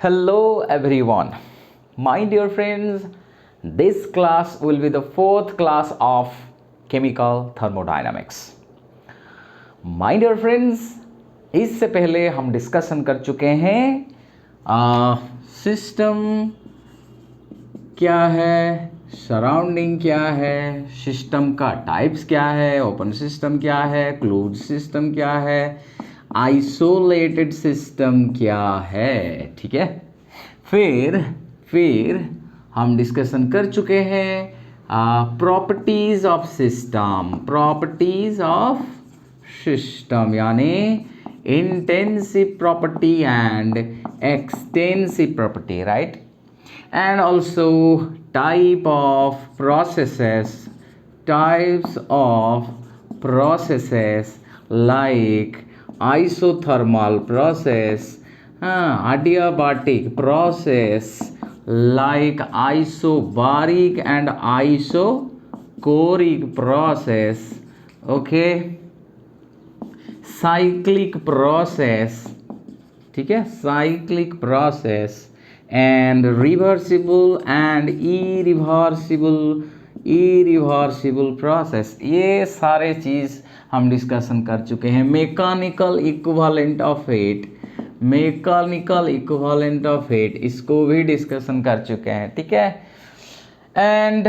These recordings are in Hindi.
Hello everyone, my dear friends. This class will be the fourth class of chemical thermodynamics. My dear friends, इससे पहले हम डिस्कशन कर चुके हैं सिस्टम क्या है, सराउंडिंग क्या है, सिस्टम का टाइप्स क्या है, ओपन सिस्टम क्या है, क्लोज्ड सिस्टम क्या है, आइसोलेटेड सिस्टम क्या है। ठीक है, फिर हम डिस्कशन कर चुके हैं प्रॉपर्टीज ऑफ सिस्टम यानी intensive property and extensive property, right? And also types of processes like isothermal process, adiabatic process like isobaric and isochoric process, okay, cyclic process, ठीक है, cyclic process and reversible and irreversible process, ये सारे चीज़ हम डिस्कशन कर चुके हैं। मैकेनिकल इक्विवेलेंट ऑफ हीट इसको भी डिस्कशन कर चुके हैं, ठीक है। And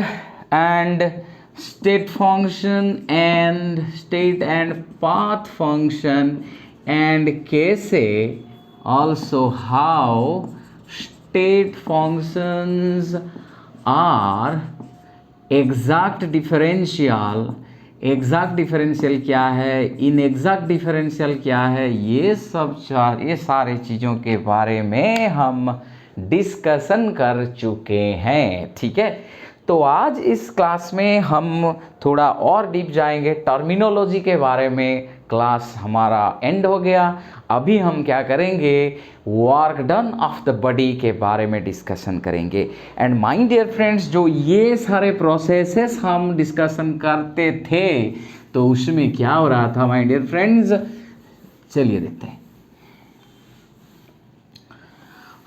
state and path function and कैसे also how state functions are exact differential क्या है, inexact differential क्या है, ये सारे चीज़ों के बारे में हम डिस्कशन कर चुके हैं, ठीक है। तो आज इस क्लास में हम थोड़ा और डीप जाएंगे, टर्मिनोलॉजी के बारे में क्लास हमारा एंड हो गया। अभी हम क्या करेंगे, work done of the body के बारे में डिस्कशन करेंगे। एंड माय डियर फ्रेंड्स, जो ये सारे प्रोसेसेस हम डिस्कशन करते थे तो उसमें क्या हो रहा था माय डियर फ्रेंड्स, चलिए देखते हैं।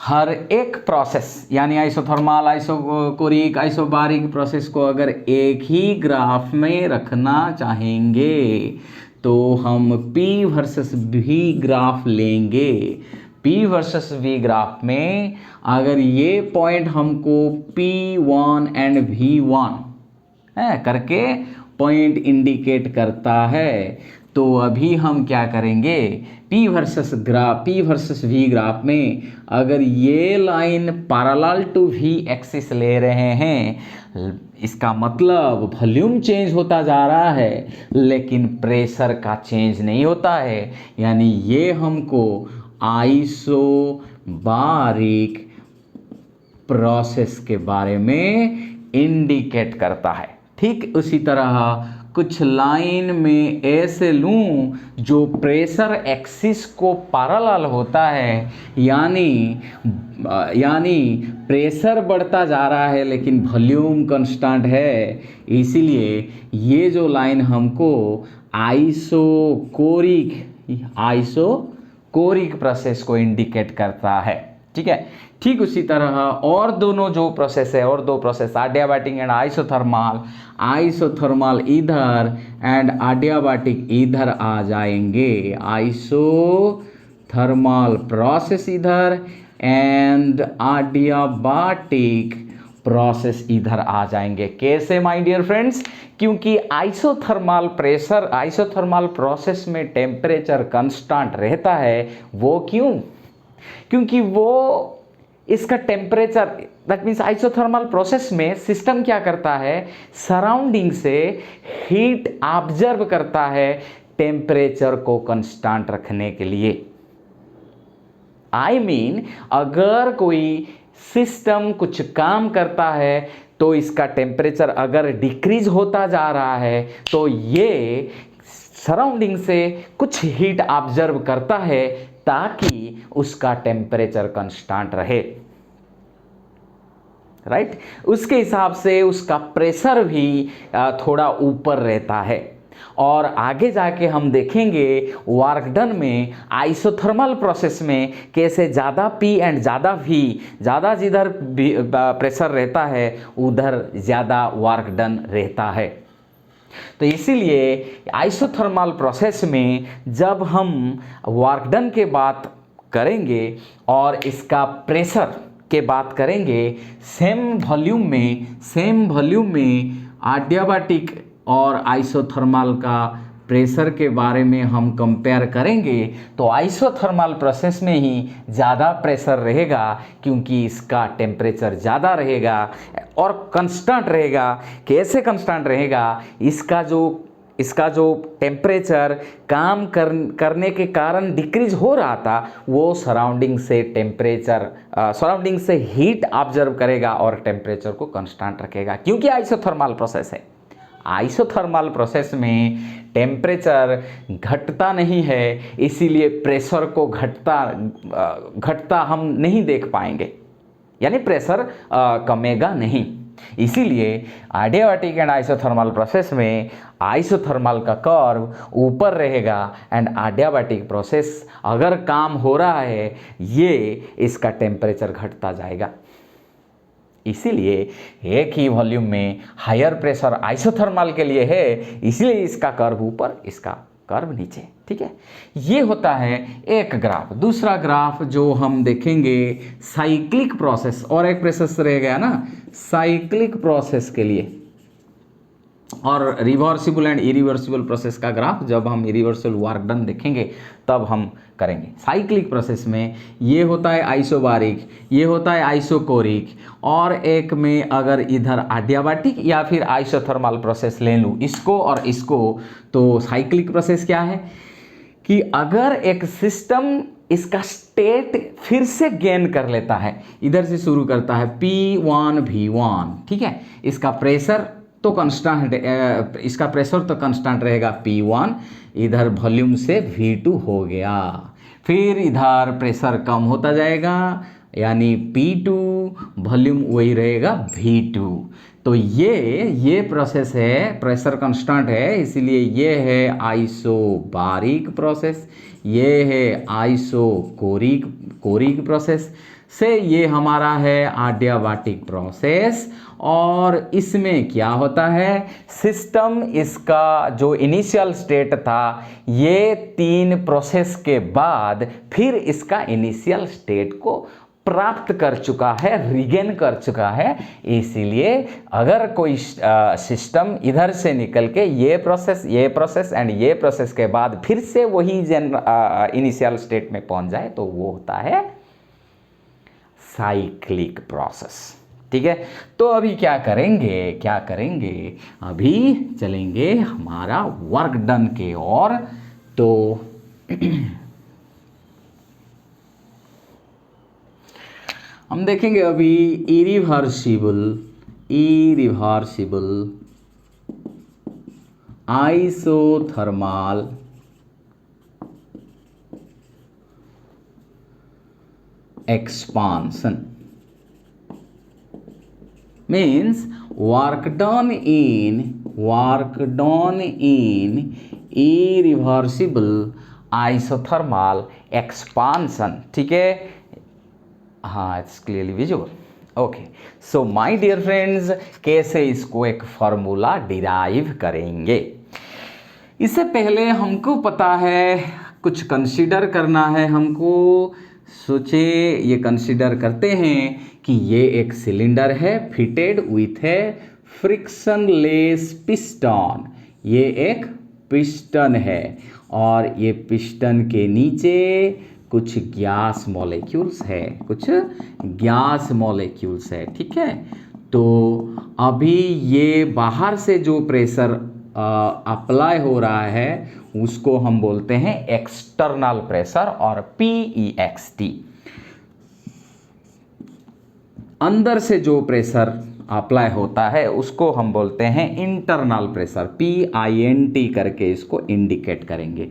हर एक प्रोसेस यानी आइसोथर्मल, आइसोकोरिक, आइसोबारिक प्रोसेस को अगर एक ही ग्राफ में रखना चाहेंगे तो हम P वर्सेस V ग्राफ लेंगे। P वर्सेस V ग्राफ में अगर ये पॉइंट हमको P1 एंड V1 करके पॉइंट इंडिकेट करता है तो अभी हम क्या करेंगे, P वर्सेस V ग्राफ में अगर ये line parallel to V axis ले रहे हैं, इसका मतलब वॉल्यूम चेंज होता जा रहा है लेकिन प्रेशर का चेंज नहीं होता है, यानी ये हमको आइसोबारिक प्रोसेस के बारे में इंडिकेट करता है। ठीक उसी तरह कुछ लाइन में ऐसे लूँ जो प्रेशर एक्सिस को पैरेलल होता है, यानी प्रेशर बढ़ता जा रहा है लेकिन वॉल्यूम कांस्टेंट है, इसीलिए ये जो लाइन हमको आइसोकोरिक प्रोसेस को इंडिकेट करता है, ठीक है। ठीक उसी तरह और दोनों जो प्रोसेस है, और दो प्रोसेस एडियाबैटिक एंड आइसोथर्मल इधर एंड एडियाबैटिक इधर आ जाएंगे, आइसोथर्मल प्रोसेस इधर एंड एडियाबैटिक प्रोसेस इधर आ जाएंगे। कैसे माय डियर फ्रेंड्स, क्योंकि आइसोथर्मल प्रोसेस में टेम्परेचर कांस्टेंट रहता है। वो क्योंकि वो इसका temperature, that means isothermal process में सिस्टम क्या करता है, सराउंडिंग से हीट ऑब्जर्व करता है टेम्परेचर को कांस्टेंट रखने के लिए। अगर कोई सिस्टम कुछ काम करता है तो इसका टेम्परेचर अगर डिक्रीज होता जा रहा है तो ये सराउंडिंग से कुछ हीट ऑब्जर्व करता है ताकि उसका टेम्परेचर कांस्टेंट रहे, राइट। उसके हिसाब से उसका प्रेशर भी थोड़ा ऊपर रहता है। और आगे जाके हम देखेंगे वर्क डन में आइसोथर्मल प्रोसेस में कैसे ज़्यादा पी एंड ज़्यादा वी, ज़्यादा जिधर प्रेशर रहता है उधर ज़्यादा वर्क डन रहता है। तो इसीलिए आइसोथर्मल प्रोसेस में जब हम वर्क डन के बात करेंगे और इसका प्रेशर के बात करेंगे, सेम वॉल्यूम में एडियाबैटिक और आइसोथर्मल का प्रेशर के बारे में हम कंपेयर करेंगे तो आइसोथर्मल प्रोसेस में ही ज़्यादा प्रेशर रहेगा क्योंकि इसका टेम्परेचर ज़्यादा रहेगा और कांस्टेंट रहेगा। कैसे कांस्टेंट रहेगा? इसका जो टेम्परेचर काम करने के कारण डिक्रीज हो रहा था वो सराउंडिंग से हीट ऑब्जर्व करेगा और टेम्परेचर को कांस्टेंट रखेगा क्योंकि आइसोथर्मल प्रोसेस है। आइसोथर्मल प्रोसेस में टेम्परेचर घटता नहीं है, इसीलिए प्रेशर को घटता हम नहीं देख पाएंगे, यानी प्रेशर कमेगा नहीं। इसीलिए एडियाबैटिक एंड आइसोथर्मल प्रोसेस में आइसोथर्मल का कर्व ऊपर रहेगा एंड एडियाबैटिक प्रोसेस अगर काम हो रहा है ये इसका टेम्परेचर घटता जाएगा। इसीलिए एक ही वॉल्यूम में हायर प्रेशर आइसोथर्मल के लिए है, इसलिए इसका कर्व ऊपर, इसका कर्व नीचे। ठीक है, ये होता है एक ग्राफ। दूसरा ग्राफ जो हम देखेंगे साइक्लिक प्रोसेस, और एक प्रोसेस रह गया ना साइक्लिक प्रोसेस के लिए, और रिवर्सिबल एंड इरिवर्सिबल प्रोसेस का ग्राफ जब हम इरिवर्सिबल वर्क डन देखेंगे तब हम करेंगे। साइक्लिक प्रोसेस में ये होता है आइसोबारिक, ये होता है आइसोकोरिक, और एक में अगर इधर एडियाबैटिक या फिर आइसोथर्मल प्रोसेस ले लूँ इसको और इसको, तो साइक्लिक प्रोसेस क्या है कि अगर एक सिस्टम इसका स्टेट फिर से गेन कर लेता है, इधर से शुरू करता है P1 V1, ठीक है, इसका प्रेशर तो कांस्टेंट, इसका प्रेशर तो कांस्टेंट रहेगा P1, इधर वॉल्यूम से V2 हो गया, फिर इधर प्रेशर कम होता जाएगा यानी P2, वॉल्यूम वही रहेगा V2। तो ये प्रोसेस है, प्रेशर कांस्टेंट है, इसीलिए ये है आइसोबारिक प्रोसेस, ये है आइसोकोरिक प्रोसेस से, ये हमारा है एडियाबैटिक प्रोसेस। और इसमें क्या होता है, सिस्टम इसका जो इनिशियल स्टेट था ये 3 प्रोसेस के बाद फिर इसका इनिशियल स्टेट को प्राप्त कर चुका है, रिगेन कर चुका है। इसीलिए अगर कोई सिस्टम इधर से निकल के ये प्रोसेस एंड ये प्रोसेस के बाद फिर से वही इनिशियल स्टेट में पहुंच जाए तो वो होता है साइक्लिक प्रोसेस। ठीक है, तो अभी क्या करेंगे, अभी चलेंगे हमारा वर्क डन के ओर। तो हम देखेंगे अभी irreversible isothermal expansion means work done in irreversible isothermal expansion। ठीक है, हाँ, it's clearly visual. Okay, so my dear friends, कैसे इसको एक फॉर्मूला डिराइव करेंगे, इससे पहले हमको पता है कुछ कंसीडर करना है हमको। सोचे ये कंसीडर करते हैं कि ये एक सिलेंडर है फिटेड विथ है फ्रिक्शनलेस पिस्टन, ये एक पिस्टन है और ये पिस्टन के नीचे कुछ गैस मॉलिक्यूल्स है, ठीक है। तो अभी ये बाहर से जो प्रेशर अप्लाई हो रहा है उसको हम बोलते हैं एक्सटर्नल प्रेशर और PEXT। अंदर से जो प्रेशर अप्लाई होता है उसको हम बोलते हैं इंटरनल प्रेशर, PINT करके इसको इंडिकेट करेंगे,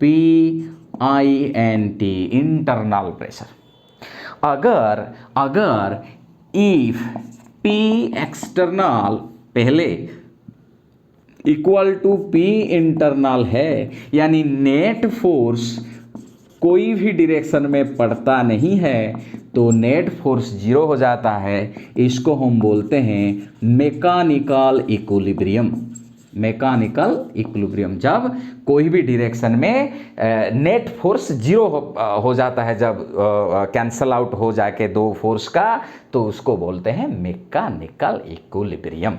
PINT इंटरनल प्रेशर। अगर इफ P एक्सटर्नल पहले इक्वल टू पी इंटरनल है, यानी नेट फोर्स कोई भी डायरेक्शन में पड़ता नहीं है तो नेट फोर्स जीरो हो जाता है। इसको हम बोलते हैं मैकेनिकल इक्विलिब्रियम। मैकेनिकल इक्विलिब्रियम, जब कोई भी डायरेक्शन में नेट फोर्स जीरो हो जाता है, जब कैंसल आउट हो जाके दो फोर्स का, तो उसको बोलते हैं मैकेनिकल इक्विलिब्रियम।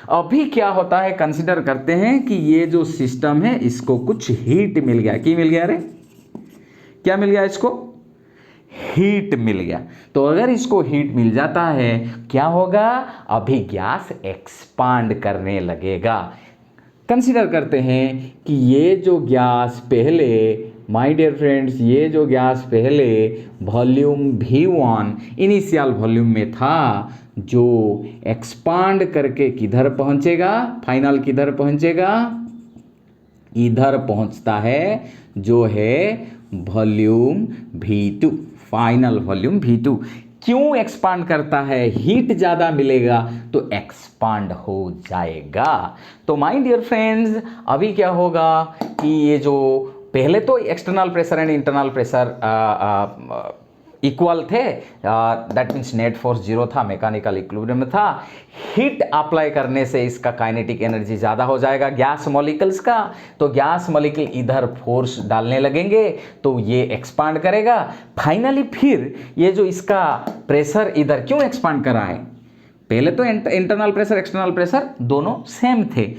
अभी क्या होता है, कंसिडर करते हैं कि ये जो सिस्टम है इसको कुछ हीट मिल गया। क्या मिल गया रे? क्या मिल गया इसको? हीट मिल गया। तो अगर इसको हीट मिल जाता है, क्या होगा? अभी गैस एक्सपांड करने लगेगा। कंसीडर करते हैं कि ये जो गैस पहले, माय डियर फ्रेंड्स, ये जो गैस पहले वॉल्यूम V1 इनिशियल वॉल्यूम में था, जो एक्सपांड करके किधर पहुंचेगा? फाइनल किधर पहुंचेगा? इधर पहुंचता है, जो है volume V2, final volume V2। क्यों एक्सपांड करता है? हीट ज़्यादा मिलेगा तो एक्सपांड हो जाएगा। तो माय डियर फ्रेंड्स, अभी क्या होगा कि ये जो पहले तो external pressure and internal pressure equal थे, that means net force zero था, मैकेनिकल इक्विलिब्रियम में था। हीट अप्लाई करने से इसका काइनेटिक एनर्जी ज़्यादा हो जाएगा गैस मॉलिक्यूल्स का, तो गैस मॉलिक्यूल इधर फोर्स डालने लगेंगे तो ये एक्सपांड करेगा। फाइनली फिर ये जो इसका प्रेशर इधर क्यों एक्सपांड कर रहा है? पहले तो इंटरनल प्रेशर एक्सटर्नल प्रेशर दोनों सेम थे,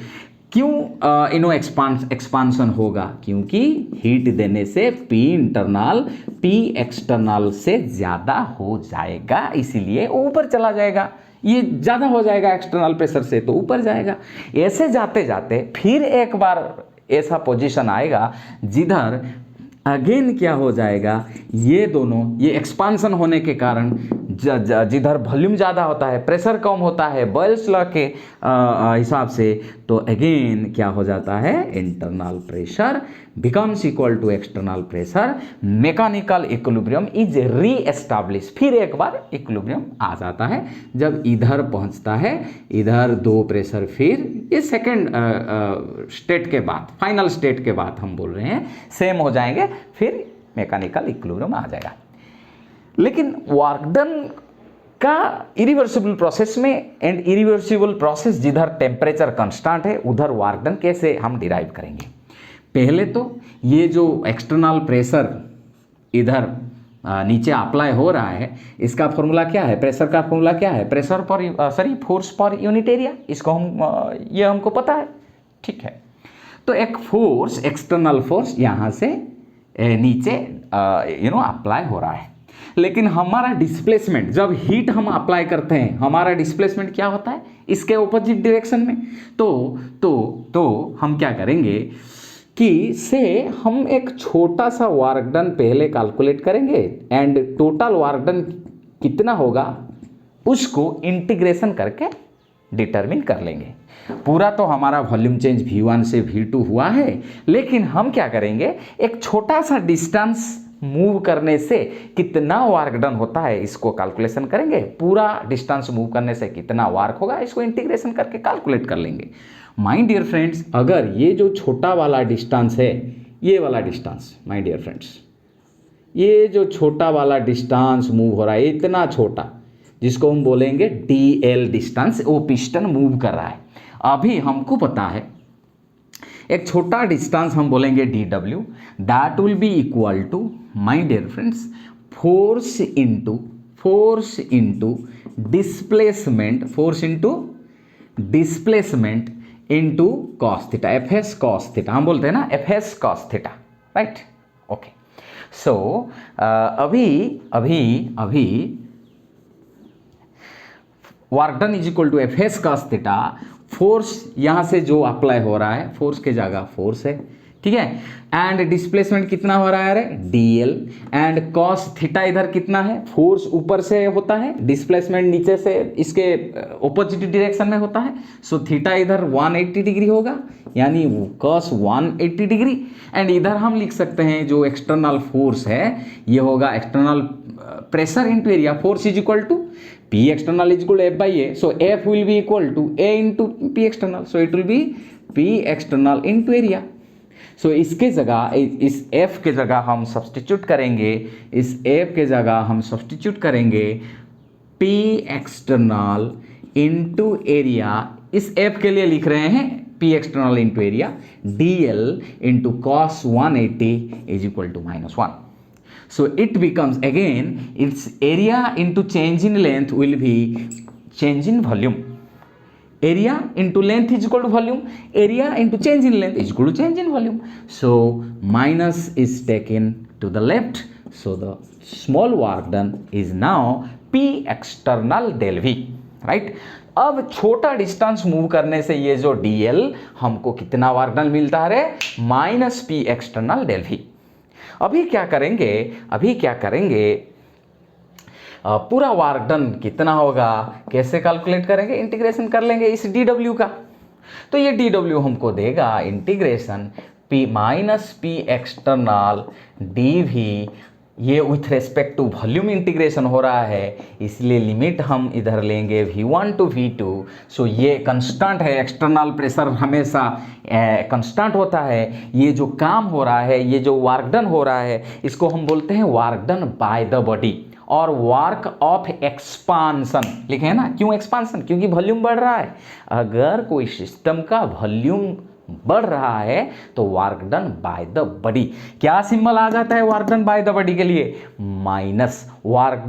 क्यों इनो एक्सपांसन होगा? क्योंकि हीट देने से P इंटरनल P एक्सटर्नल से ज़्यादा हो जाएगा, इसीलिए ऊपर चला जाएगा। ये ज़्यादा हो जाएगा एक्सटर्नल प्रेशर से तो ऊपर जाएगा। ऐसे जाते जाते फिर एक बार ऐसा पोजीशन आएगा जिधर अगेन क्या हो जाएगा, ये दोनों, ये एक्सपांसन होने के कारण जिधर वॉल्यूम ज़्यादा होता है, प्रेशर कम होता है बॉयल्स लॉ के हिसाब से, तो अगेन क्या हो जाता है? Internal pressure becomes equal to external pressure, mechanical equilibrium is reestablish. फिर एक बार इक्विलिब्रियम आ जाता है जब इधर पहुंचता है, इधर दो प्रेशर, फिर ये सेकेंड स्टेट के बाद, फाइनल स्टेट के बाद हम बोल रहे हैं, सेम हो जाएंगे, फिर मैकेनिकल इक्विलिब्रियम आ जाएगा। लेकिन वर्क डन का इरिवर्सिबल प्रोसेस में, एंड इरिवर्सिबल प्रोसेस जिधर टेम्परेचर कांस्टेंट है उधर वर्क डन कैसे हम डिराइव करेंगे? पहले तो ये जो एक्सटर्नल प्रेशर इधर नीचे अप्लाई हो रहा है, इसका फॉर्मूला क्या है? प्रेशर का फॉर्मूला क्या है? प्रेशर पर फोर्स पर यूनिट एरिया। इसको हम ये हमको पता है, ठीक है। तो एक फोर्स, एक्सटर्नल फोर्स यहाँ से नीचे अप्लाई हो रहा है, लेकिन हमारा डिस्प्लेसमेंट, जब हीट हम अप्लाई करते हैं, हमारा डिस्प्लेसमेंट क्या होता है? इसके ऑपोजिट डायरेक्शन में। तो हम क्या करेंगे कि से हम एक छोटा सा वर्क डन पहले कैलकुलेट करेंगे, एंड टोटल वर्क डन कितना होगा उसको इंटीग्रेशन करके डिटरमिन कर लेंगे। पूरा तो हमारा वॉल्यूम चेंज V1 से V2 हुआ है, लेकिन हम क्या करेंगे, एक छोटा सा डिस्टेंस मूव करने से कितना वर्क डन होता है इसको कैलकुलेशन करेंगे। पूरा डिस्टेंस मूव करने से कितना वर्क होगा इसको इंटीग्रेशन करके कैलकुलेट कर लेंगे। माय डियर फ्रेंड्स, अगर ये जो छोटा वाला डिस्टेंस है, ये वाला डिस्टेंस, माय डियर फ्रेंड्स, ये जो छोटा वाला डिस्टेंस मूव हो रहा है, इतना छोटा, जिसको हम बोलेंगे DL डिस्टेंस, वो पिस्टन मूव कर रहा है। अभी हमको पता है एक छोटा डिस्टेंस हम बोलेंगे DW, that will be equal to, my dear friends, force into displacement into cos theta, FS cos theta, हम बोलते हैं ना FS cos theta, right? Okay. So अभी work done is equal to FS cos theta. Force यहाँ से जो अप्लाई हो रहा है, फोर्स के जगह फोर्स है, ठीक है, एंड डिस्प्लेसमेंट कितना हो रहा है? DL, एंड कॉस थीटा इधर कितना है? फोर्स ऊपर से होता है, डिस्प्लेसमेंट नीचे से इसके ऑपोजिट डायरेक्शन में होता है, सो थीटा इधर 180 डिग्री होगा, यानी कॉस 180 डिग्री। एंड इधर हम लिख सकते हैं जो एक्सटर्नल फोर्स है, ये होगा external pressure into area, force is equal to P external is equal to F by A, so F will be equal to A into P external, so it will be P external into area. So इसके जगह इस एफ के जगह हम सब्सटीट्यूट करेंगे, इस एफ के जगह हम सब्सटीट्यूट करेंगे पी एक्सटर्नल इंटू एरिया। इस एफ के लिए लिख रहे हैं P external into area D L into cos 180 is equal to -1. So it becomes again its area into change in length will be change in volume. Area into length is equal to volume. Area into change in length is equal to change in volume. So minus is taken to the left. So the small work done is now P external del V. Right? अब छोटा डिस्टेंस मूव करने से ये जो dl हमको कितना वर्क डन मिलता है? Minus P external del V. अभी क्या करेंगे, पूरा वर्क डन कितना होगा, कैसे कैलकुलेट करेंगे? इंटीग्रेशन कर लेंगे इस dw का. तो ये dw हमको देगा integration p minus P external dv. ये with respect to volume integration हो रहा है, इसलिए लिमिट हम इधर लेंगे v1 टू v2. सो ये कांस्टेंट है, एक्सटर्नल प्रेशर हमेशा कांस्टेंट होता है. ये जो काम हो रहा है, ये जो वर्क डन हो रहा है, इसको हम बोलते हैं work done by the body और वर्क ऑफ एक्सपांसन. लिखे हैं ना, क्यों एक्सपांसन? क्योंकि वॉल्यूम बढ़ रहा है. अगर कोई सिस्टम का वॉल्यूम बढ़ रहा है तो work done by the body. क्या सिंबल आ जाता है work done by the body के लिए? Minus. Work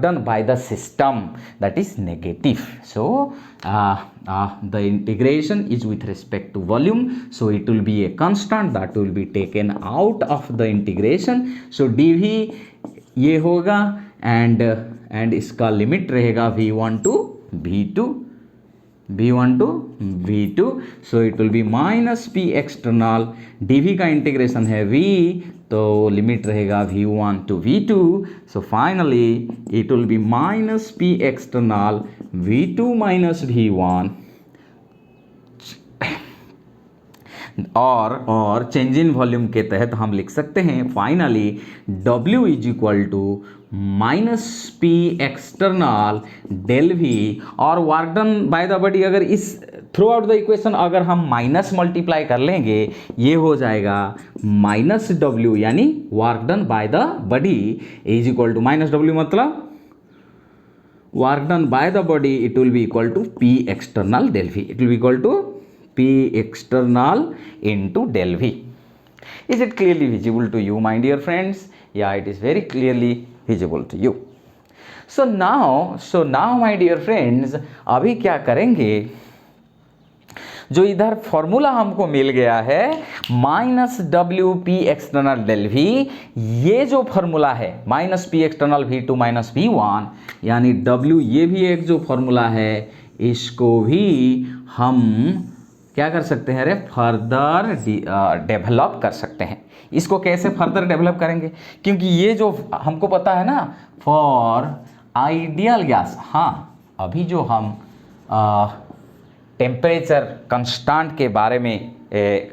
done by the system, that is negative. So the integration is with respect to volume, so it will be a constant that will be taken out of the integration. So dv ये होगा and इसका लिमिट रहेगा v1 to v2, so it will be minus p external. dv का इंटीग्रेशन है v, तो लिमिट रहेगा v1 to v2. so finally it will be minus p external v2 minus v1 और चेंज इन वॉल्यूम के तहत हम लिख सकते हैं finally W is equal to minus P external del V. और work done by the body, अगर इस थ्रू आउट द इक्वेशन अगर हम माइनस मल्टीप्लाई कर लेंगे, ये हो जाएगा माइनस W, यानी work done by the body is equal to minus W, मतलब work done by the body it will be equal to P external del V. It will be equal to P external into del V. Is it clearly visible to you, my dear friends? Yeah, it is very clearly visible to you. So now my dear friends, अभी क्या करेंगे, जो इधर फॉर्मूला हमको मिल गया है minus W P external del V, ये जो फॉर्मूला है minus P external V two minus V one, यानी डब्ल्यू ये भी एक जो फॉर्मूला है, इसको भी हम क्या कर सकते हैं? अरे फर्दर डेवलप कर सकते हैं. इसको कैसे फर्दर डेवलप करेंगे? क्योंकि ये जो हमको पता है ना, फॉर आइडियल गैस, हाँ अभी जो हम टेम्परेचर कांस्टेंट के बारे में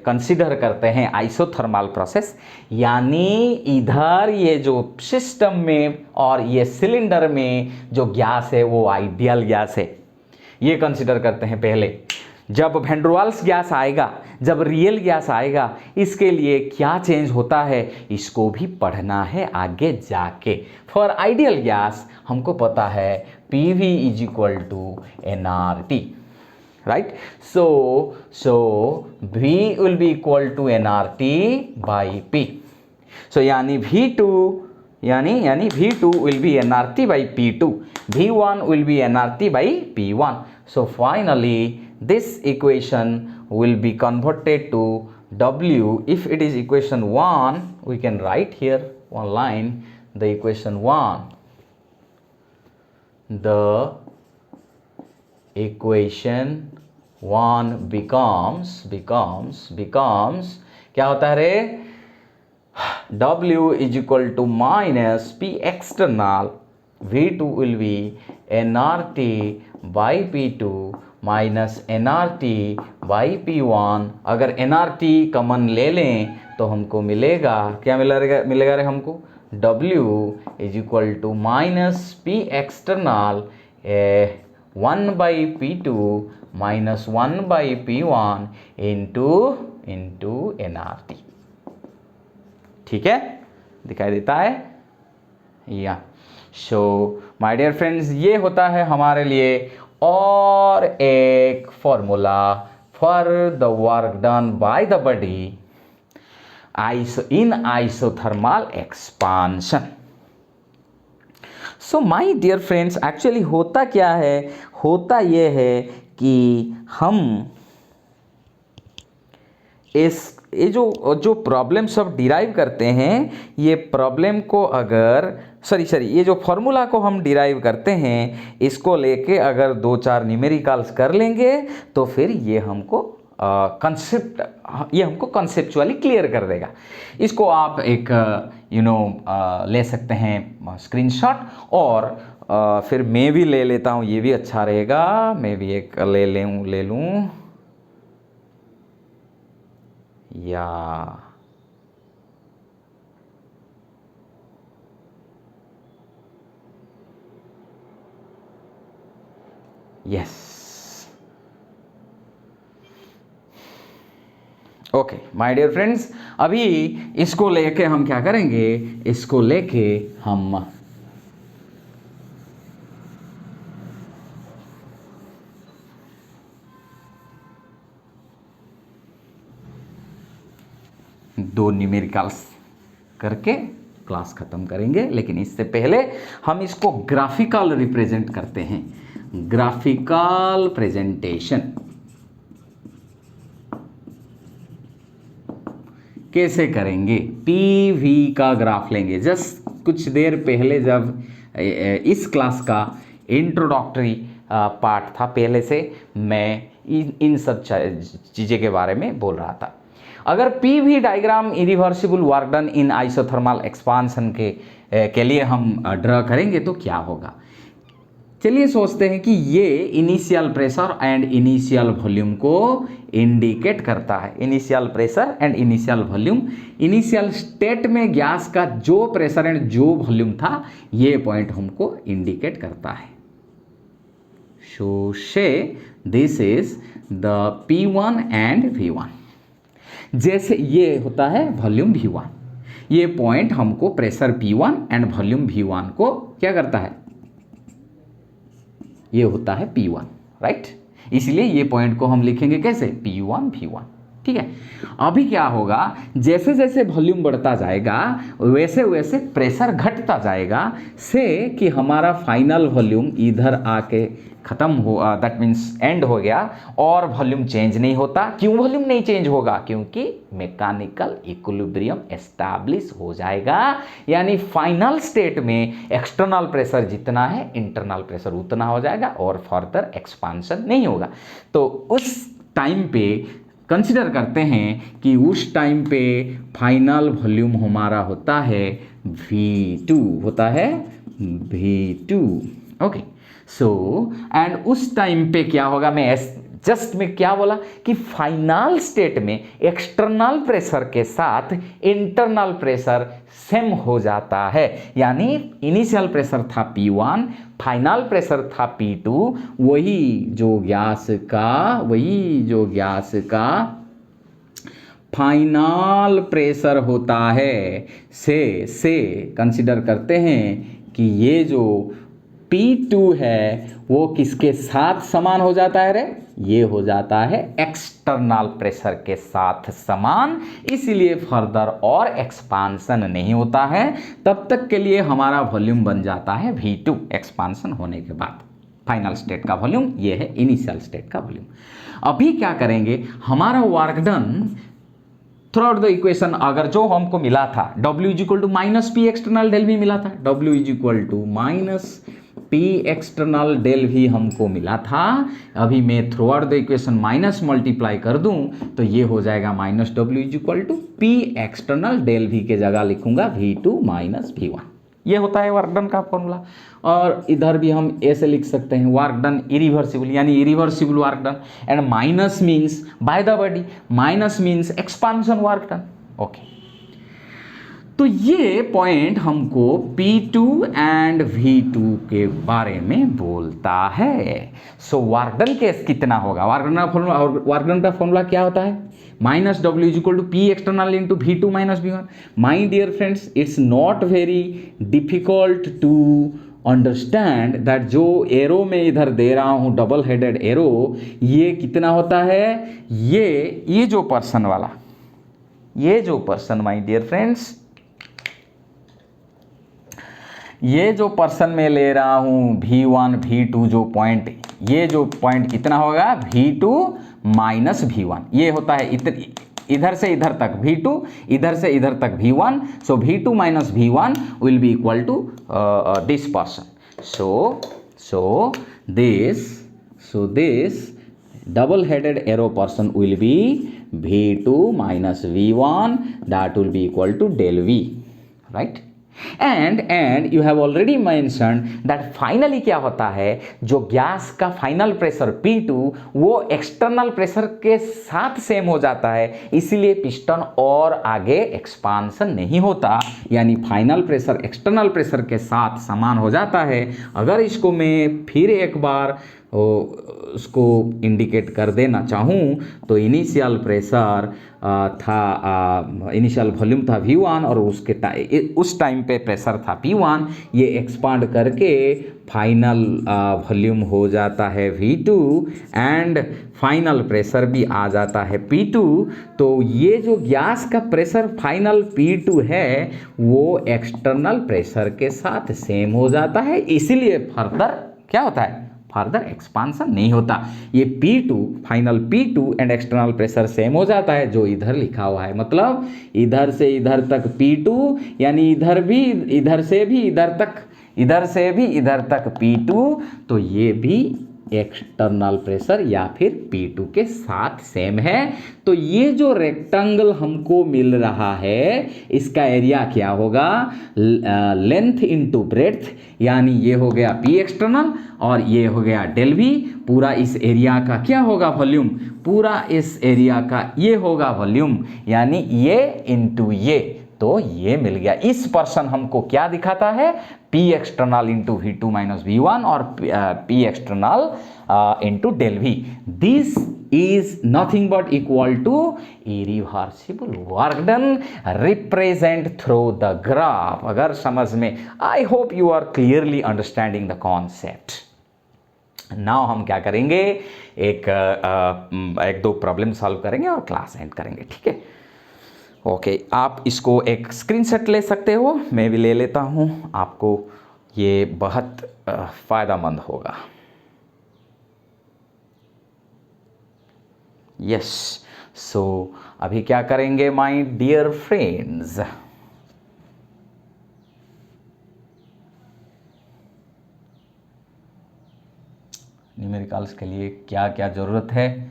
कंसीडर करते हैं आइसोथर्मल प्रोसेस, यानी इधर ये जो सिस्टम में और ये सिलेंडर में जो गैस है वो आइडियल गैस है, ये कंसीडर करते हैं पहले. जब वैन डर वाल्स गैस आएगा, जब रियल गैस आएगा, इसके लिए क्या चेंज होता है इसको भी पढ़ना है आगे जाके. फॉर आइडियल गैस हमको पता है P V is equal to N R T, right. So V will be equal to N R T by P. So यानी V2 यानी V2 will be N R T by P2, V1 will be N R T by P1. So finally this equation will be converted to W. If it is equation 1, we can write here one line, the equation 1. The equation 1 becomes क्या होता है रे? W is equal to minus P external, V2 will be nRT by P2 minus N R T by P one. अगर एन आर टी कॉमन ले लें तो हमको मिलेगा, क्या मिलेगा रे हमको? W is equal to minus P external 1/P2 minus 1/P1 into nRT। ठीक है, दिखाई देता है या? सो माय डियर फ्रेंड्स, ये होता है हमारे लिए और एक formula for the work done by the body in isothermal expansion. So my dear friends, actually होता क्या है, होता ये है कि हम ये जो प्रॉब्लम सब डिराइव करते हैं, ये प्रॉब्लम को अगर ये जो फॉर्मूला को हम डिराइव करते हैं, इसको लेके अगर 2-4 न्यूमेरिकल्स कर लेंगे तो फिर ये हमको कंसेप्चुअली क्लियर कर देगा। इसको आप एक ले सकते हैं स्क्रीनशॉट, और फिर मैं भी ले लेता हूँ, ये भी अच्छा रहेगा, मैं भी एक ले लूँ या yes. Okay my dear friends, अभी इसको लेके हम क्या करेंगे, इसको लेके हम दो न्यूमेरिकल्स करके क्लास ख़त्म करेंगे। लेकिन इससे पहले हम इसको ग्राफिकल रिप्रेजेंट करते हैं, ग्राफिकल प्रेजेंटेशन कैसे करेंगे। पीवी का ग्राफ लेंगे। जस्ट कुछ देर पहले जब इस क्लास का इंट्रोडक्टरी पार्ट था, पहले से मैं इन सब चीज़ें के बारे में बोल रहा था। अगर PV diagram irreversible work done in isothermal expansion के लिए हम ड्रा करेंगे तो क्या होगा। चलिए सोचते हैं कि ये initial pressure and initial volume को इंडिकेट करता है। Initial pressure and initial volume, initial state में गैस का जो प्रेशर एंड जो वॉल्यूम था, ये पॉइंट हमको इंडिकेट करता है। सो से this is the P1 and V1। जैसे ये होता है वॉल्यूम V1, ये पॉइंट हमको pressure P1 and volume V1 को क्या करता है, ये होता है P1, राइट। इसलिए ये पॉइंट को हम लिखेंगे कैसे, P1 V1, ठीक है। अभी क्या होगा, जैसे जैसे वॉल्यूम बढ़ता जाएगा वैसे वैसे प्रेशर घटता जाएगा, से कि हमारा फाइनल वॉल्यूम इधर आके ख़त्म हो, दैट मीन्स एंड हो गया, और वॉल्यूम चेंज नहीं होता। क्यों वॉल्यूम नहीं चेंज होगा, क्योंकि मैकेनिकल इक्विलिब्रियम एस्टैब्लिश हो जाएगा। यानी फाइनल स्टेट में एक्सटर्नल प्रेशर जितना है इंटरनल प्रेशर उतना हो जाएगा और फर्दर एक्सपांशन नहीं होगा। तो उस टाइम पे कंसिडर करते हैं कि उस टाइम पे फाइनल वॉल्यूम हमारा होता है V2, होता है V2, ओके। सो एंड उस टाइम पे क्या होगा, मैं जस्ट में क्या बोला कि फाइनल स्टेट में एक्सटर्नल प्रेशर के साथ इंटरनल प्रेशर सेम हो जाता है। यानी इनिशियल प्रेशर था P1, फाइनल प्रेशर था P2, वही जो गैस का फाइनल प्रेशर होता है, से कंसिडर करते हैं कि ये जो P2 है वो किसके साथ समान हो जाता है रे, ये हो जाता है एक्सटर्नल प्रेशर के साथ समान। इसीलिए फर्दर और एक्सपांशन नहीं होता है। तब तक के लिए हमारा वॉल्यूम बन जाता है V2 एक्सपांशन होने के बाद। फाइनल स्टेट का वॉल्यूम ये है इनिशियल स्टेट का वॉल्यूम। अभी क्या करेंगे, हमारा work done throughout the equation, अगर जो हमको मिला था W - P external del V मिला था, W - P external del V हमको मिला था। अभी मैं throughout the equation minus multiply कर दूं तो ये हो जाएगा -W P external del V के जगह लिखूंगा V2 - V1। ये होता है वर्क डन का फॉर्मूला। और इधर भी हम ऐसे लिख सकते हैं वर्क डन इरिवर्सिबल, यानी irreversible work done, and minus means by the body, minus means expansion work done, okay. तो ये पॉइंट हमको P2 एंड V2 के बारे में बोलता है। सो वर्क डन केस कितना होगा? वर्क डन का फॉर्मूला क्या होता है? -W is equal to P external into V2 minus V1। My dear friends, it's not very difficult to understand that जो एरो में इधर दे रहा हूं, डबल हेडेड एरो, ये कितना होता है? ये जो पर्सन वाला, ये जो पर्सन माय डियर फ्रेंड्स, ये जो पर्सन में ले रहा हूं V1 V2 जो पॉइंट, ये जो पॉइंट कितना होगा? V2 minus V1। ये होता है इधर से इधर तक V2, इधर से इधर तक V1। So V2 minus V1 will be equal to this person. So this double headed arrow person will be V2 minus V1, that will be equal to del V, right? And you have already mentioned that finally क्या होता है, जो गैस का फाइनल प्रेशर P2 वो एक्सटर्नल प्रेशर के साथ सेम हो जाता है, इसीलिए पिस्टन और आगे एक्सपांसन नहीं होता, यानी फाइनल प्रेशर एक्सटर्नल प्रेशर के साथ समान हो जाता है। अगर इसको मैं फिर एक बार उसको इंडिकेट कर देना चाहूँ तो इनिशियल प्रेशर इनिशियल वॉल्यूम था V1 और उस टाइम पे प्रेशर था P1। ये एक्सपांड करके फाइनल वॉल्यूम हो जाता है V2 एंड फाइनल प्रेशर भी आ जाता है P2। तो ये जो गैस का प्रेशर फाइनल P2 है वो एक्सटर्नल प्रेशर के साथ सेम हो जाता है, इसीलिए फर्दर क्या होता है? फर्दर एक्सपांसन नहीं होता। ये P2 final P2 and external pressure same हो जाता है जो इधर लिखा हुआ है, मतलब इधर से इधर तक P2, यानी इधर से भी इधर तक P2, तो ये भी एक्सटर्नल प्रेशर या फिर P2 के साथ सेम है। तो ये जो रेक्टेंगल हमको मिल रहा है इसका एरिया क्या होगा? लेंथ इनटू ब्रेड्थ, यानी ये हो गया P एक्सटर्नल और ये हो गया डेल V। पूरा इस एरिया का क्या होगा? वॉल्यूम। पूरा इस एरिया का ये होगा वॉल्यूम, यानी ये इनटू ये, तो ये मिल गया। इस पर्सन हमको क्या दिखाता है? P external into V2 minus V1 और P external into del V। This is nothing but equal to irreversible work done represent through the graph. अगर समझ में, I hope you are clearly understanding the concept. Now हम क्या करेंगे? एक दो प्रॉब्लम सॉल्व करेंगे और क्लास एंड करेंगे, ठीक है? ओके, आप इसको एक स्क्रीनशॉट ले सकते हो, मैं भी ले लेता हूँ, आपको ये बहुत फ़ायदेमंद होगा। यस, सो अभी क्या करेंगे माय डियर फ्रेंड्स? न्यूमेरिकल्स के लिए क्या क्या ज़रूरत है,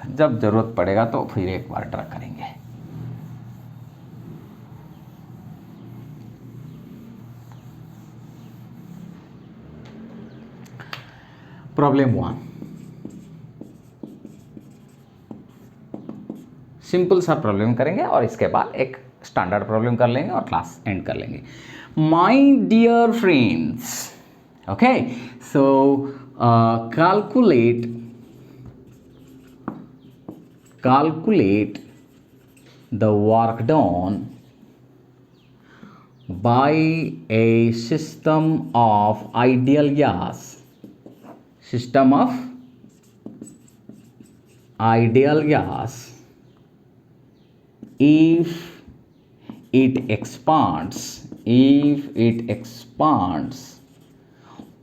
जब ज़रूरत पड़ेगा तो फिर एक बार ड्रा करेंगे। प्रॉब्लम 1, सिंपल सा प्रॉब्लम करेंगे और इसके बाद एक स्टैंडर्ड प्रॉब्लम कर लेंगे और क्लास एंड कर लेंगे। My dear friends, okay, so calculate the work done by a system of ideal gas if it expands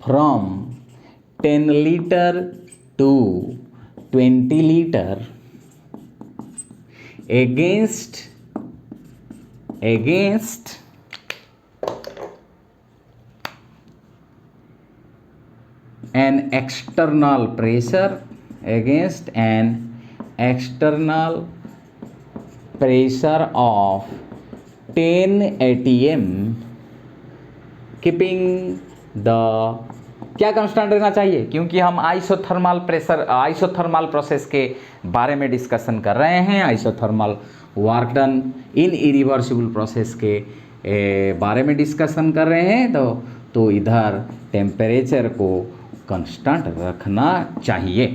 from 10 liter to 20 liter against an external pressure, of 10 atm, keeping the क्या कांस्टेंट रहना चाहिए? क्योंकि हम आइसोथर्मल प्रोसेस के बारे में डिस्कशन कर रहे हैं। Isothermal work done in irreversible process के बारे में डिस्कशन कर रहे हैं, तो इधर टेम्परेचर को कांस्टेंट रखना चाहिए।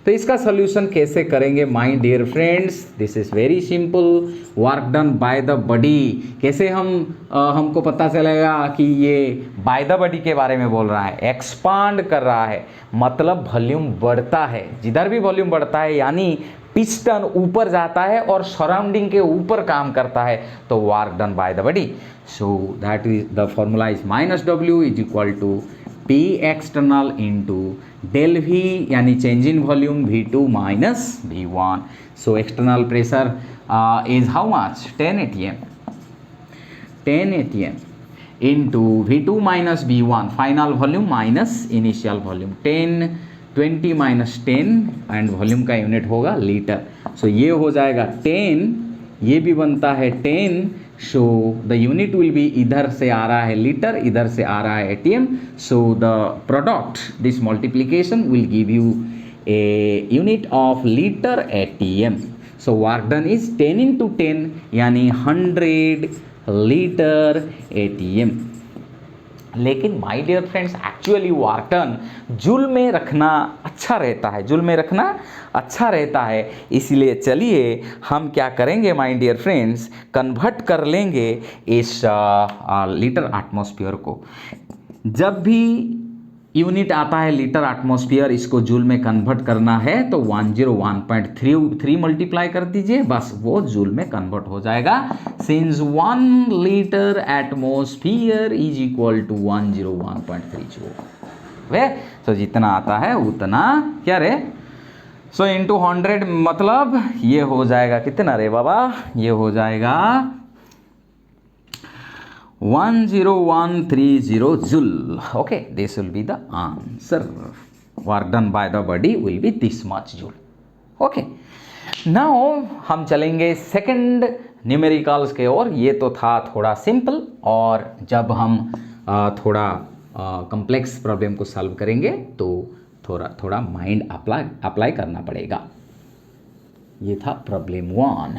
तो इसका सोल्यूशन कैसे करेंगे my dear friends? This is very simple. Work done by the body, कैसे हमको पता चलेगा कि ये बाय द बॉडी के बारे में बोल रहा है? एक्सपांड कर रहा है, मतलब वॉल्यूम बढ़ता है। जिधर भी वॉल्यूम बढ़ता है यानी पिस्टन ऊपर जाता है और सराउंडिंग के ऊपर काम करता है, तो work done by the body. So that is the formula is -W is equal to P external into del V यानी change in volume V2 minus V1. So external pressure is how much? 10 atm. 10 atm into V2 minus V1 final volume minus initial volume 10 20 minus 10 and volume का यूनिट होगा लीटर। सो ये हो जाएगा 10, ये भी बनता है 10। So the unit will be, इधर से आ रहा है लीटर, इधर से आ रहा है atm. So the product this multiplication will give you a unit of litre atm. So work done is 10 into 10 यानी 100 लीटर एटीएम। लेकिन my dear friends actually work done joule में रखना अच्छा रहता है, जूल में रखना अच्छा रहता है। इसलिए चलिए हम क्या करेंगे माय डियर फ्रेंड्स, कन्वर्ट कर लेंगे इस लीटर एटमॉस्फेयर को। जब भी यूनिट आता है लीटर एटमॉस्फेयर, इसको जूल में कन्वर्ट करना है तो 101.3 मल्टीप्लाई कर दीजिए, बस वो जूल में कन्वर्ट हो जाएगा। Since 1 litre atmosphere is equal to 101.3 joule. वे तो जितना आता है उतना क्या रे, सो इंटू 100 मतलब ये हो जाएगा कितना रे बाबा, ये हो जाएगा 10130 joule. Okay, this will be the answer. Work done by the body will be this much joule. Okay, now हम चलेंगे सेकंड न्यूमेरिकल्स के ओर। ये तो था थोड़ा सिंपल, और जब हम थोड़ा कॉम्प्लेक्स प्रॉब्लम को सॉल्व करेंगे तो थोड़ा माइंड अप्लाई करना पड़ेगा। ये था प्रॉब्लम 1।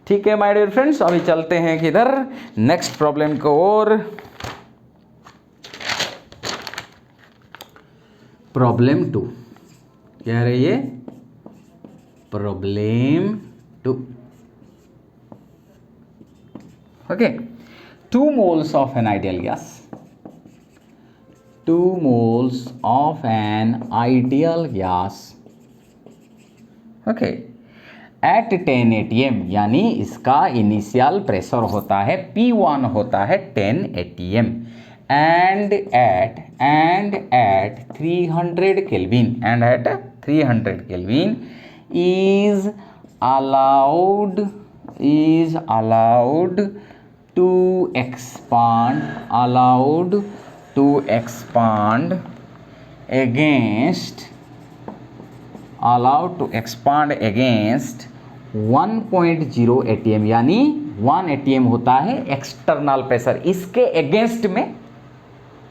ठीक है माय डियर फ्रेंड्स, अभी चलते हैं किधर नेक्स्ट प्रॉब्लम को और। प्रॉब्लम 2 क्या है ये? Problem 2। Okay, 2 moles of an ideal gas, 2 moles of an ideal gas, okay, at 10 atm यानी इसका इनिशियल प्रेशर होता है P1 होता है 10 atm and at 300 Kelvin and at 300 Kelvin is allowed to expand against 1.0 atm यानी 1 atm होता है एक्सटर्नल प्रेशर, इसके अगेंस्ट में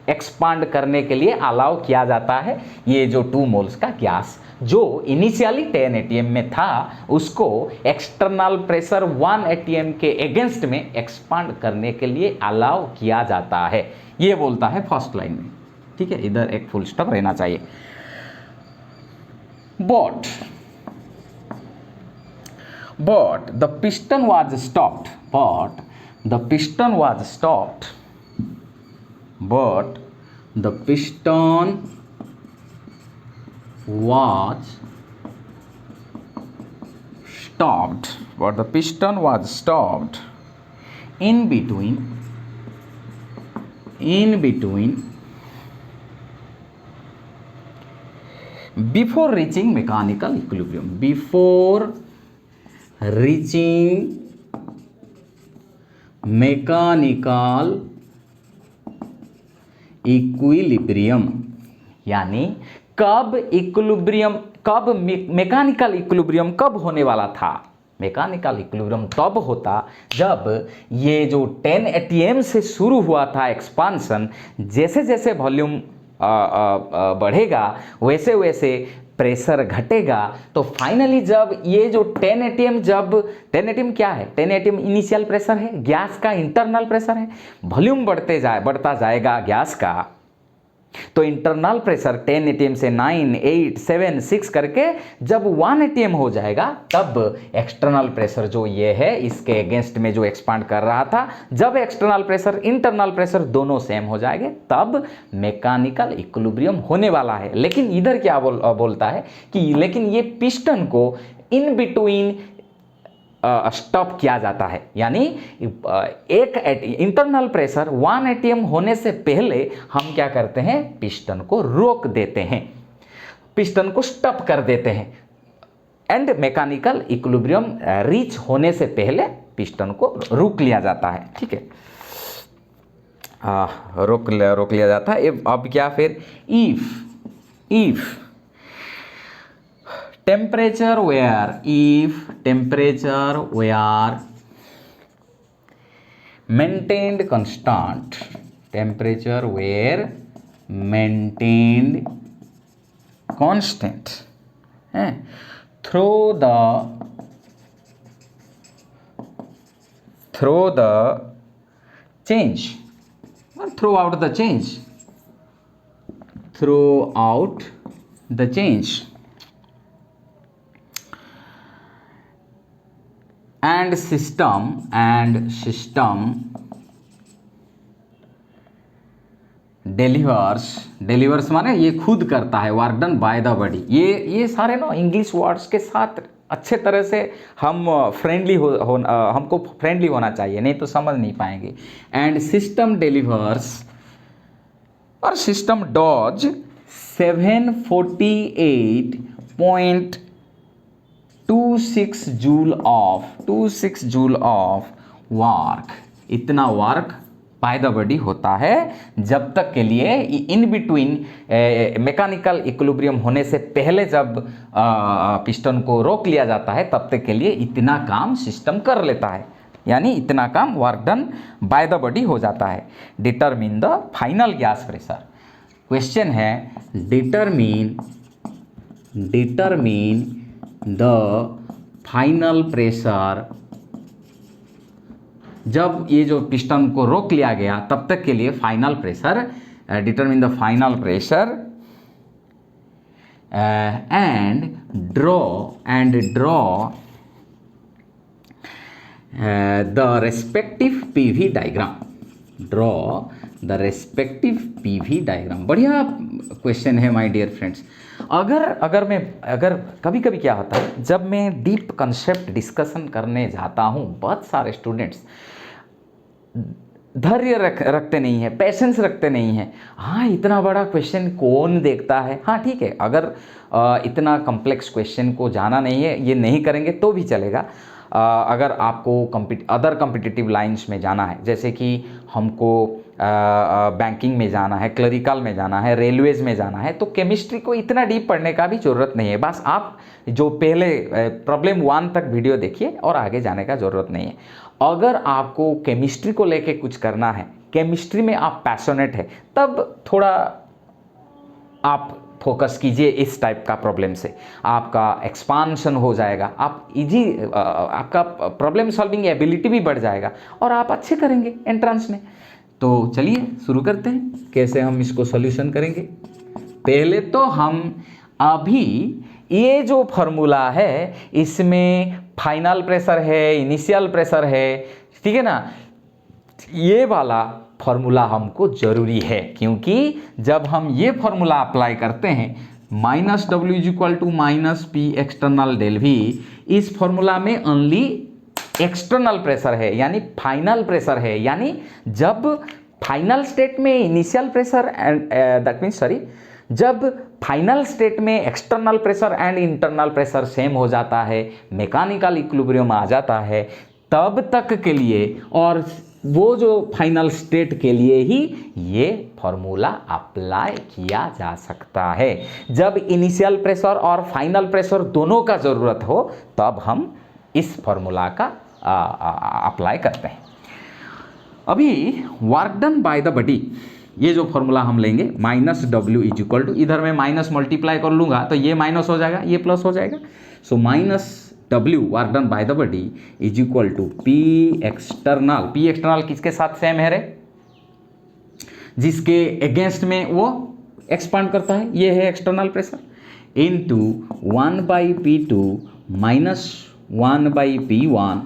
एक्सपांड करने के लिए अलाउ किया जाता है। ये जो 2 मोल्स का गैस जो इनिशियली 10 atm में था, उसको एक्सटर्नल प्रेशर 1 atm के अगेंस्ट में एक्सपांड करने के लिए अलाउ किया जाता है, ये बोलता है फर्स्ट लाइन में। ठीक है, इधर एक फुल स्टॉप रहना चाहिए। But the piston was stopped. But the piston was stopped. But the piston was stopped in between before reaching mechanical equilibrium. Before reaching mechanical equilibrium यानी कब कब मैकेनिकल इक्विलिब्रियम कब होने वाला था? मैकेनिकल इक्विलिब्रियम तब होता जब ये जो 10 atm से शुरू हुआ था एक्सपांशन, जैसे जैसे वॉल्यूम बढ़ेगा वैसे वैसे प्रेशर घटेगा, तो फाइनली जब ये जो 10 atm, जब 10 atm क्या है? 10 atm इनिशियल प्रेशर है, गैस का इंटरनल प्रेशर है। वॉल्यूम बढ़ता जाएगा गैस का, तो इंटरनल प्रेशर 10 atm से 9, 8, 7, 6 करके जब 1 atm हो जाएगा, तब एक्सटर्नल प्रेशर जो ये है इसके अगेंस्ट में जो एक्सपांड कर रहा था, जब एक्सटर्नल प्रेशर इंटरनल प्रेशर दोनों सेम हो जाएंगे, तब मैकेनिकल इक्विलिब्रियम होने वाला है। लेकिन इधर क्या बोलता है कि लेकिन ये पिस्टन को इन बिटवीन स्टॉप किया जाता है, यानी एक इंटरनल प्रेशर 1 atm होने से पहले हम क्या करते हैं? पिस्टन को रोक देते हैं, पिस्टन को स्टॉप कर देते हैं, एंड मैकेनिकल इक्विलिब्रियम रीच होने से पहले पिस्टन को रोक लिया जाता है। ठीक है, रोक लिया जाता है। अब क्या फिर? If temperature were maintained constant, temperature were maintained constant through the change, throughout the change, and system delivers माने ये खुद करता है, work done by the body. ये सारे ना इंग्लिश वर्ड्स के साथ अच्छे तरह से हम हमको फ्रेंडली होना चाहिए, नहीं तो समझ नहीं पाएंगे। एंड सिस्टम डिलीवर्स और system does 748.26 joule of work, इतना वर्क बाय द बॉडी होता है जब तक के लिए इन बिटवीन मैकेनिकल इक्विलिब्रियम होने से पहले जब पिस्टन को रोक लिया जाता है, तब तक के लिए इतना काम सिस्टम कर लेता है, यानी इतना काम work done by the body हो जाता है। Determine the final gas pressure, question है डिटरमिन द फाइनल प्रेशर, जब ये जो पिस्टन को रोक लिया गया तब तक के लिए final pressure, determine the final pressure and draw the respective PV diagram, बढ़िया क्वेश्चन है माय डियर फ्रेंड्स। अगर कभी कभी क्या होता है, जब मैं डीप कंसेप्ट डिस्कशन करने जाता हूँ, बहुत सारे स्टूडेंट्स धैर्य रखते नहीं है, पेशेंस रखते नहीं है। हाँ, इतना बड़ा क्वेश्चन कौन देखता है? हाँ ठीक है, अगर इतना कॉम्प्लेक्स क्वेश्चन को जाना नहीं है, ये नहीं करेंगे तो भी चलेगा। अगर आपको अदर कॉम्पिटिटिव लाइंस में जाना है, जैसे कि हमको बैंकिंग में जाना है, क्लरिकल में जाना है, रेलवेज में जाना है, तो केमिस्ट्री को इतना डीप पढ़ने का भी ज़रूरत नहीं है। बस आप जो पहले प्रॉब्लम 1 तक वीडियो देखिए और आगे जाने का ज़रूरत नहीं है। अगर आपको केमिस्ट्री को लेके कुछ करना है, केमिस्ट्री में आप पैशनेट है, तब थोड़ा आप फोकस कीजिए इस टाइप का प्रॉब्लम से, आपका एक्सपांशन हो जाएगा, आपका प्रॉब्लम सॉल्विंग एबिलिटी भी बढ़ जाएगा और आप अच्छे करेंगे एंट्रेंस में। तो चलिए शुरू करते हैं, कैसे हम इसको सॉल्यूशन करेंगे। पहले तो हम अभी ये जो फॉर्मूला है, इसमें फाइनल प्रेशर है, इनिशियल प्रेशर है, ठीक है ना, ये वाला फॉर्मूला हमको ज़रूरी है, क्योंकि जब हम ये फॉर्मूला अप्लाई करते हैं -W = -P external del V, इस फॉर्मूला में ओनली एक्सटर्नल प्रेशर है, यानी फाइनल प्रेशर है। यानी जब फाइनल स्टेट में इनिशियल प्रेशर जब फाइनल स्टेट में external pressure and internal pressure same हो जाता है, मैकेनिकल इक्विलिब्रियम आ जाता है, तब तक के लिए, और वो जो फाइनल स्टेट के लिए ही ये फॉर्मूला अप्लाई किया जा सकता है। जब इनिशियल प्रेशर और फाइनल प्रेशर दोनों का ज़रूरत हो तब हम इस फॉर्मूला का अप्लाई करते हैं। अभी work done by the body, ये जो फॉर्मूला हम लेंगे minus W is equal to, इधर मैं माइनस मल्टीप्लाई कर लूँगा तो ये माइनस हो जाएगा, ये प्लस हो जाएगा। So minus W work done by the body is equal to P external. P external किसके साथ सेम है रे? जिसके अगेंस्ट में वो एक्सपांड करता है, ये है external pressure, into 1/P2 minus 1/P1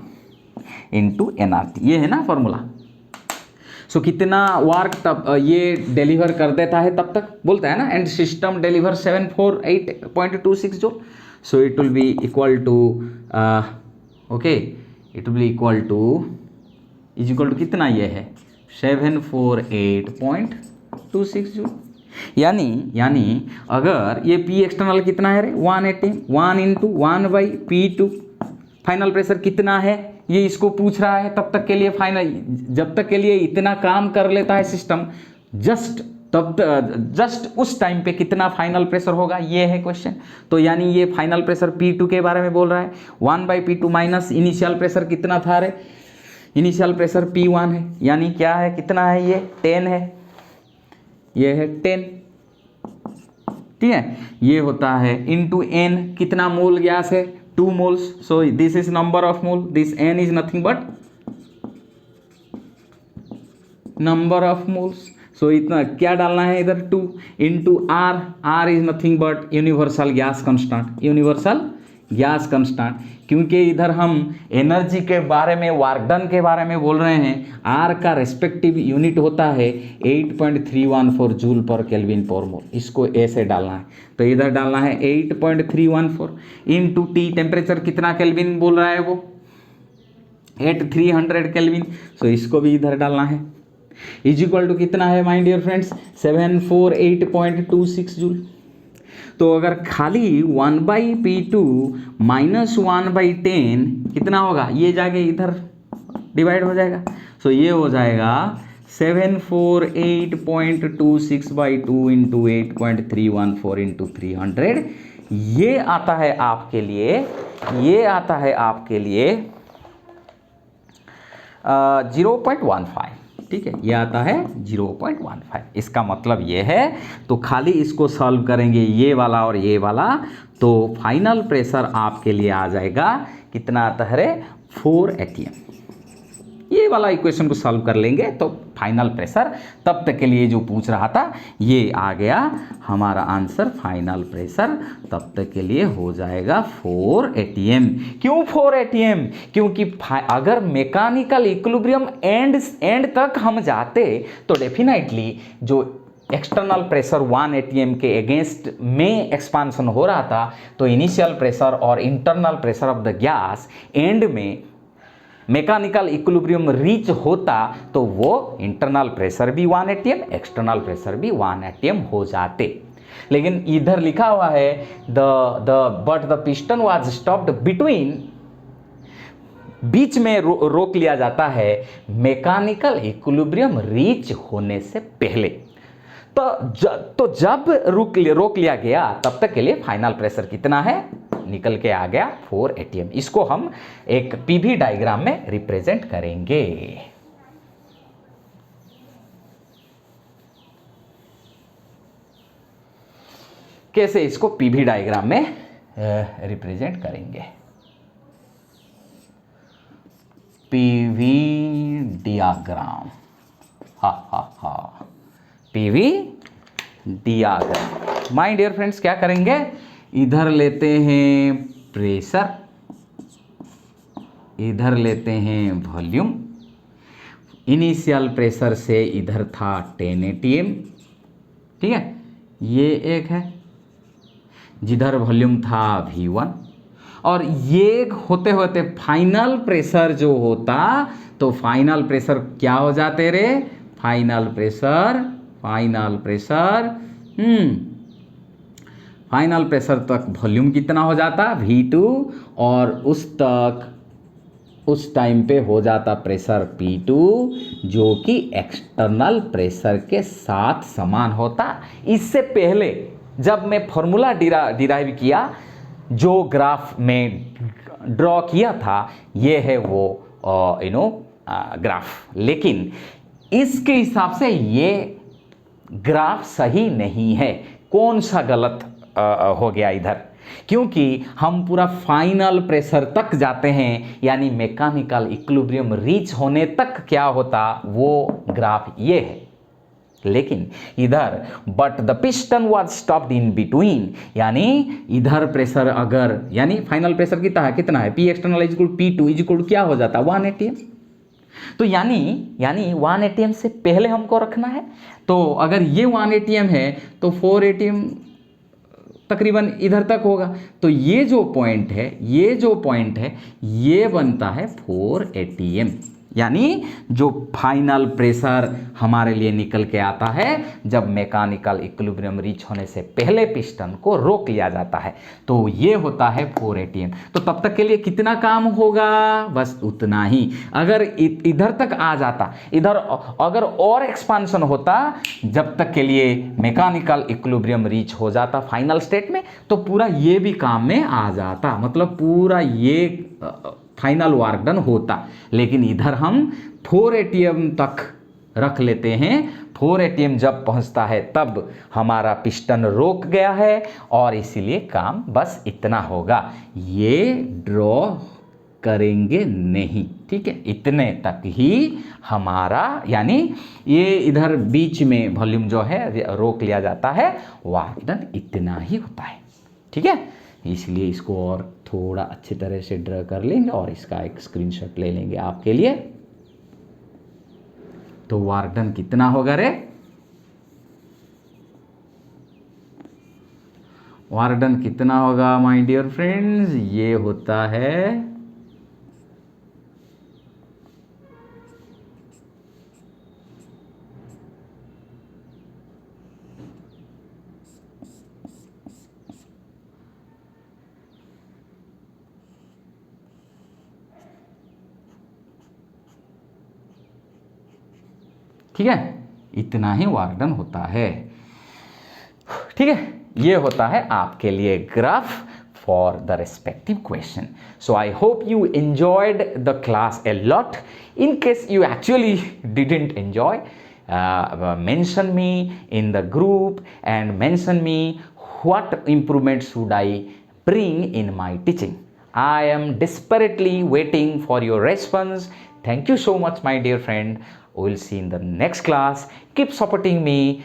into NRT, ये है ना फॉर्मूला। सो कितना वर्क तब ये डिलीवर कर देता है तब तक बोलता है ना, and system deliver 748.26 joule. So it will be equal to okay, it will be equal to is equal to कितना ये है 748.26 जूल। यानी अगर ये पी एक्सटर्नल कितना है रे 180, 1 इंटू 1/P2 फाइनल प्रेशर कितना है ये इसको पूछ रहा है। तब तक के लिए फाइनल, जब तक के लिए इतना काम कर लेता है सिस्टम, जस्ट उस टाइम पे कितना फाइनल प्रेशर होगा ये है क्वेश्चन। तो यानी ये फाइनल प्रेशर P2 के बारे में बोल रहा है। 1/P2 माइनस इनिशियल प्रेशर कितना था रे? इनिशियल प्रेशर P1 है, यानी क्या है, कितना है ये 10 है, ये है 10, ठीक है। ये होता है इनटू n, कितना मोल गैस है 2 moles, so this is number of mole, this n is nothing but number of moles, so इतना क्या डालना है इधर 2 into r, r is nothing but universal gas constant, universal gas constant, क्योंकि इधर हम एनर्जी के बारे में, वर्क डन के बारे में बोल रहे हैं। आर का रेस्पेक्टिव यूनिट होता है 8.314 जूल पर केल्विन पर मोल, इसको ऐसे डालना है। तो इधर डालना है 8.314 इंटू टी, टेम्परेचर कितना केल्विन बोल रहा है वो 8300 केल्विन, सो इसको भी इधर डालना है। इज इक्वल टू कितना है माय डियर फ्रेंड्स 748.26 जूल। तो अगर खाली 1/P2 माइनस 1/10 कितना होगा, ये जाके इधर डिवाइड हो जाएगा। सो ये हो जाएगा 748.26/2 इंटू 8.314 इंटू 300। ये आता है आपके लिए, ये आता है आपके लिए 0.15, ठीक है, ये आता है 0.15। इसका मतलब ये है, तो खाली इसको सॉल्व करेंगे ये वाला और ये वाला, तो फाइनल प्रेशर आपके लिए आ जाएगा कितना आता है रे 4 atm। ये वाला इक्वेशन को सॉल्व कर लेंगे तो फाइनल प्रेशर तब तक के लिए जो पूछ रहा था ये आ गया हमारा आंसर। फाइनल प्रेशर तब तक के लिए हो जाएगा 4 atm। क्यों 4 atm? क्योंकि अगर मैकेनिकल इक्विलिब्रियम एंड तक हम जाते तो डेफिनेटली जो एक्सटर्नल प्रेशर 1 atm के अगेंस्ट में एक्सपांसन हो रहा था, तो इनिशियल प्रेशर और internal pressure of the gas and में मैकेनिकल इक्विलिब्रियम रीच होता तो वो इंटरनल प्रेशर भी 1 atm, एक्सटर्नल प्रेशर भी 1 atm हो जाते। लेकिन इधर लिखा हुआ है but the piston was stopped between, बीच में रोक लिया जाता है मैकेनिकल इक्विलिब्रियम रीच होने से पहले। तो जब रोक लिया गया तब तक के लिए फाइनल प्रेशर कितना है, निकल के आ गया 4 atm। इसको हम एक पीवी डायग्राम में रिप्रेजेंट करेंगे। कैसे इसको पीवी डायग्राम में रिप्रेजेंट करेंगे? PV diagram, PV diagram. My dear friends, क्या करेंगे, इधर लेते हैं प्रेशर, इधर लेते हैं वॉल्यूम। इनिशियल प्रेशर से इधर था 10 atm, ठीक है, ये एक है, जिधर वॉल्यूम था V1, और ये होते होते फाइनल प्रेशर जो होता, तो फाइनल प्रेशर क्या हो जाते रे, फाइनल प्रेशर तक वॉल्यूम कितना हो जाता V2, और उस तक उस टाइम पे हो जाता प्रेशर P2 जो कि एक्सटर्नल प्रेशर के साथ समान होता। इससे पहले जब मैं फॉर्मूला डिराइव किया, जो ग्राफ में ड्रॉ किया था, ये है वो ग्राफ, लेकिन इसके हिसाब से ये ग्राफ सही नहीं है। कौन सा गलत हो गया इधर? क्योंकि हम पूरा फाइनल प्रेशर तक जाते हैं, यानी मैकेनिकल इक्विलिब्रियम रीच होने तक क्या होता, वो ग्राफ ये है। लेकिन इधर but the piston was stopped in between, यानी इधर प्रेशर अगर, यानी फाइनल प्रेशर कितना है, P external is equal P2 is equal क्या हो जाता, 1 atm। तो यानी 1 atm से पहले हमको रखना है। तो अगर ये 1 atm है तो 4 atm तकरीबन इधर तक होगा। तो ये जो पॉइंट है ये बनता है 4 atm, यानी जो फाइनल प्रेशर हमारे लिए निकल के आता है जब मैकेनिकल इक्विलिब्रियम रीच होने से पहले पिस्टन को रोक लिया जाता है, तो ये होता है 4 atm। तो तब तक के लिए कितना काम होगा, बस उतना ही। अगर इधर तक आ जाता, इधर अगर और एक्सपांशन होता जब तक के लिए मैकेनिकल इक्विलिब्रियम रीच हो जाता फाइनल स्टेट में, तो पूरा ये भी काम में आ जाता, मतलब पूरा ये फाइनल वर्क डन होता। लेकिन इधर हम 4 atm तक रख लेते हैं। 4 atm जब पहुंचता है तब हमारा पिस्टन रोक गया है, और इसीलिए काम बस इतना होगा, ये ड्रॉ करेंगे नहीं, ठीक है। इतने तक ही हमारा, यानी ये इधर बीच में वॉल्यूम जो है रोक लिया जाता है, वर्क डन इतना ही होता है, ठीक है। इसलिए इसको और थोड़ा अच्छी तरह से ड्रा कर लेंगे और इसका एक स्क्रीनशॉट ले लेंगे आपके लिए। तो वर्क डन कितना होगा रे, वर्क डन कितना होगा माय डियर फ्रेंड्स, ये होता है ठीक है, इतना ही वर्क डन होता है, ठीक है। ये होता है आपके लिए graph for the respective question. So I hope you enjoyed the class a lot. In case you actually didn't enjoy, mention me in the group and mention me what improvement should I bring in my teaching. I am desperately waiting for your response. Thank you so much, my dear friend. We'll see in the next class. Keep supporting me.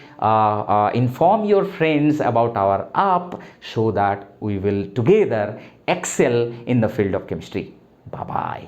Inform your friends about our app so that we will together excel in the field of chemistry. Bye bye.